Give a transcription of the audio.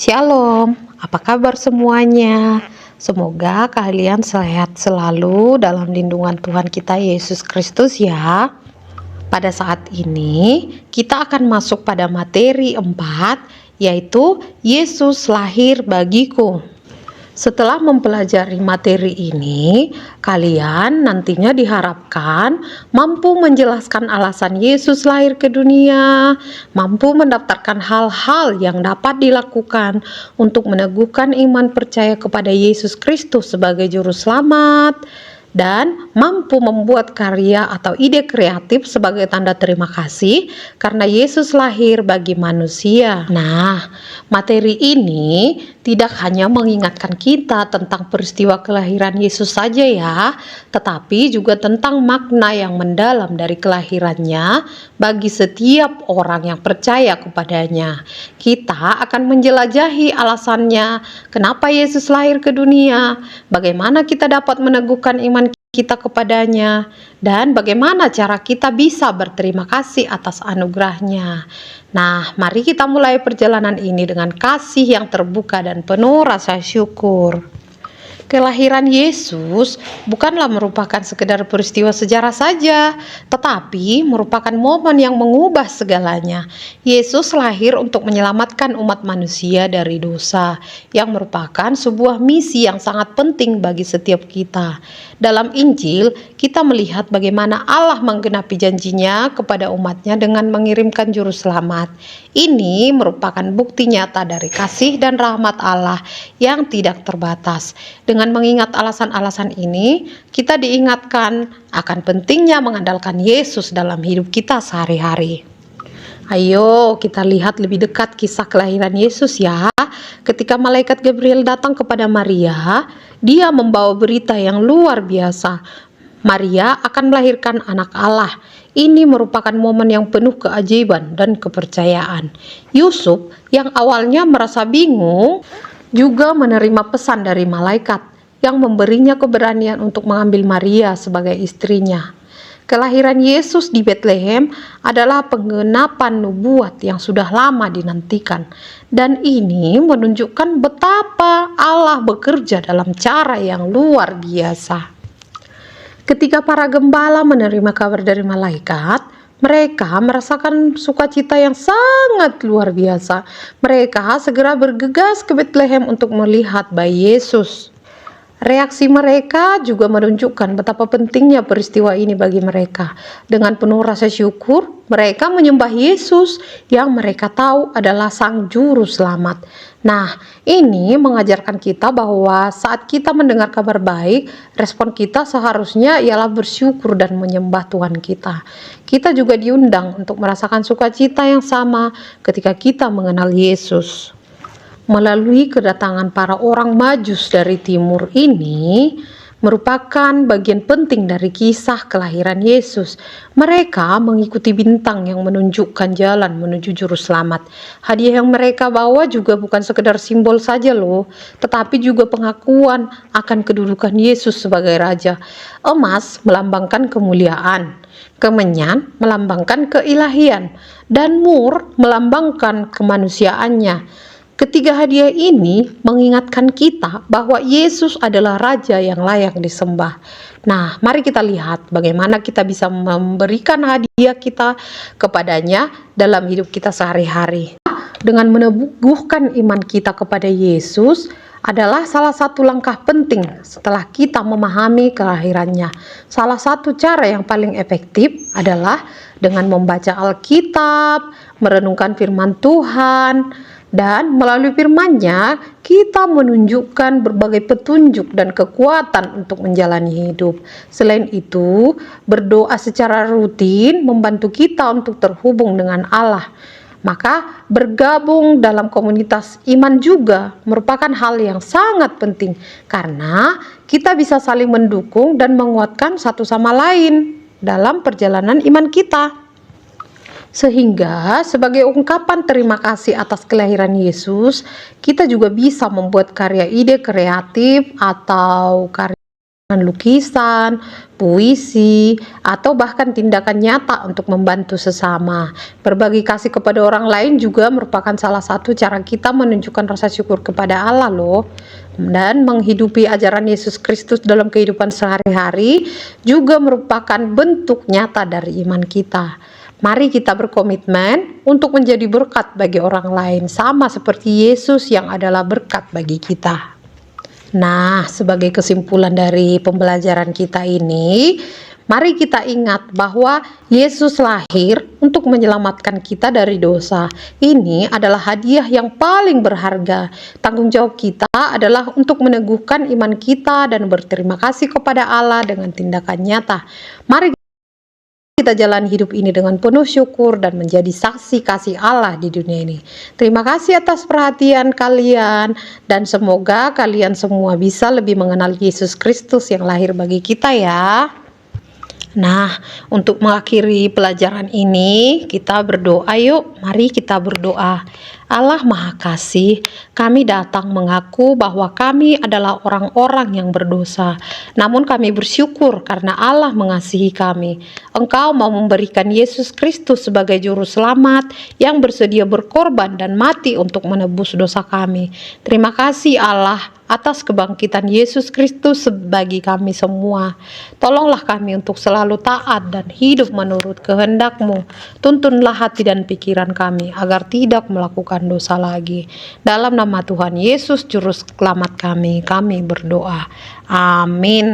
Shalom, apa kabar semuanya? Semoga kalian sehat selalu dalam lindungan Tuhan kita Yesus Kristus ya. Pada saat ini kita akan masuk pada materi 4, yaitu Yesus lahir bagiku. Setelah mempelajari materi ini, kalian nantinya diharapkan mampu menjelaskan alasan Yesus lahir ke dunia, mampu mendaftarkan hal-hal yang dapat dilakukan untuk meneguhkan iman percaya kepada Yesus Kristus sebagai juru selamat, dan mampu membuat karya atau ide kreatif sebagai tanda terima kasih karena Yesus lahir bagi manusia. Nah, materi ini tidak hanya mengingatkan kita tentang peristiwa kelahiran Yesus saja ya, tetapi juga tentang makna yang mendalam dari kelahirannya bagi setiap orang yang percaya kepadanya. Kita akan menjelajahi alasannya, kenapa Yesus lahir ke dunia, bagaimana kita dapat meneguhkan iman kita kepadanya, dan bagaimana cara kita bisa berterima kasih atas anugerahnya. Nah, mari kita mulai perjalanan ini dengan kasih yang terbuka dan penuh rasa syukur. Kelahiran Yesus bukanlah merupakan sekedar peristiwa sejarah saja, tetapi merupakan momen yang mengubah segalanya. Yesus lahir untuk menyelamatkan umat manusia dari dosa, yang merupakan sebuah misi yang sangat penting bagi setiap kita. Dalam Injil, kita melihat bagaimana Allah menggenapi janjinya kepada umatnya dengan mengirimkan juru selamat. Ini merupakan bukti nyata dari kasih dan rahmat Allah yang tidak terbatas. Dengan mengingat alasan-alasan ini, kita diingatkan akan pentingnya mengandalkan Yesus dalam hidup kita sehari-hari. Ayo kita lihat lebih dekat kisah kelahiran Yesus ya. Ketika malaikat Gabriel datang kepada Maria, dia membawa berita yang luar biasa. Maria akan melahirkan anak Allah. Ini merupakan momen yang penuh keajaiban dan kepercayaan. Yusuf yang awalnya merasa bingung juga menerima pesan dari malaikat yang memberinya keberanian untuk mengambil Maria sebagai istrinya. Kelahiran Yesus di Betlehem adalah penggenapan nubuat yang sudah lama dinantikan, dan ini menunjukkan betapa Allah bekerja dalam cara yang luar biasa. Ketika para gembala menerima kabar dari malaikat, mereka merasakan sukacita yang sangat luar biasa. Mereka segera bergegas ke Betlehem untuk melihat bayi Yesus. Reaksi mereka juga menunjukkan betapa pentingnya peristiwa ini bagi mereka. Dengan penuh rasa syukur, mereka menyembah Yesus yang mereka tahu adalah Sang Juru Selamat. Nah, ini mengajarkan kita bahwa saat kita mendengar kabar baik, respon kita seharusnya ialah bersyukur dan menyembah Tuhan kita. Kita juga diundang untuk merasakan sukacita yang sama ketika kita mengenal Yesus. Melalui kedatangan para orang Majus dari timur ini merupakan bagian penting dari kisah kelahiran Yesus. Mereka mengikuti bintang yang menunjukkan jalan menuju juru selamat. Hadiah yang mereka bawa juga bukan sekedar simbol saja loh, tetapi juga pengakuan akan kedudukan Yesus sebagai Raja. Emas melambangkan kemuliaan, kemenyan melambangkan keilahian, dan mur melambangkan kemanusiaannya. Ketiga hadiah ini mengingatkan kita bahwa Yesus adalah Raja yang layak disembah. Nah, mari kita lihat bagaimana kita bisa memberikan hadiah kita kepadanya dalam hidup kita sehari-hari. Dengan meneguhkan iman kita kepada Yesus adalah salah satu langkah penting setelah kita memahami kelahirannya. Salah satu cara yang paling efektif adalah dengan membaca Alkitab, merenungkan firman Tuhan, dan melalui firman-Nya kita menunjukkan berbagai petunjuk dan kekuatan untuk menjalani hidup. Selain itu, berdoa secara rutin membantu kita untuk terhubung dengan Allah. Maka bergabung dalam komunitas iman juga merupakan hal yang sangat penting, karena kita bisa saling mendukung dan menguatkan satu sama lain dalam perjalanan iman kita. Sehingga sebagai ungkapan terima kasih atas kelahiran Yesus, kita juga bisa membuat karya ide kreatif atau karya lukisan, puisi, atau bahkan tindakan nyata untuk membantu sesama. Berbagi kasih kepada orang lain juga merupakan salah satu cara kita menunjukkan rasa syukur kepada Allah loh. Dan menghidupi ajaran Yesus Kristus dalam kehidupan sehari-hari juga merupakan bentuk nyata dari iman kita. Mari kita berkomitmen untuk menjadi berkat bagi orang lain, sama seperti Yesus yang adalah berkat bagi kita. Nah, sebagai kesimpulan dari pembelajaran kita ini, mari kita ingat bahwa Yesus lahir untuk menyelamatkan kita dari dosa. Ini adalah hadiah yang paling berharga. Tanggung jawab kita adalah untuk meneguhkan iman kita dan berterima kasih kepada Allah dengan tindakan nyata. Mari kita jalan hidup ini dengan penuh syukur dan menjadi saksi kasih Allah di dunia ini. Terima kasih atas perhatian kalian, dan semoga kalian semua bisa lebih mengenal Yesus Kristus yang lahir bagi kita ya. Nah, untuk mengakhiri pelajaran ini, kita berdoa yuk. Mari kita berdoa. Allah Maha Kasih, kami datang mengaku bahwa kami adalah orang-orang yang berdosa. Namun kami bersyukur karena Allah mengasihi kami. Engkau mau memberikan Yesus Kristus sebagai juru selamat yang bersedia berkorban dan mati untuk menebus dosa kami. Terima kasih Allah atas kebangkitan Yesus Kristus bagi kami semua. Tolonglah kami untuk selalu taat dan hidup menurut kehendak-Mu. Tuntunlah hati dan pikiran kami agar tidak melakukan dosa lagi. Dalam nama Tuhan Yesus Juru Selamat kami berdoa. Amin.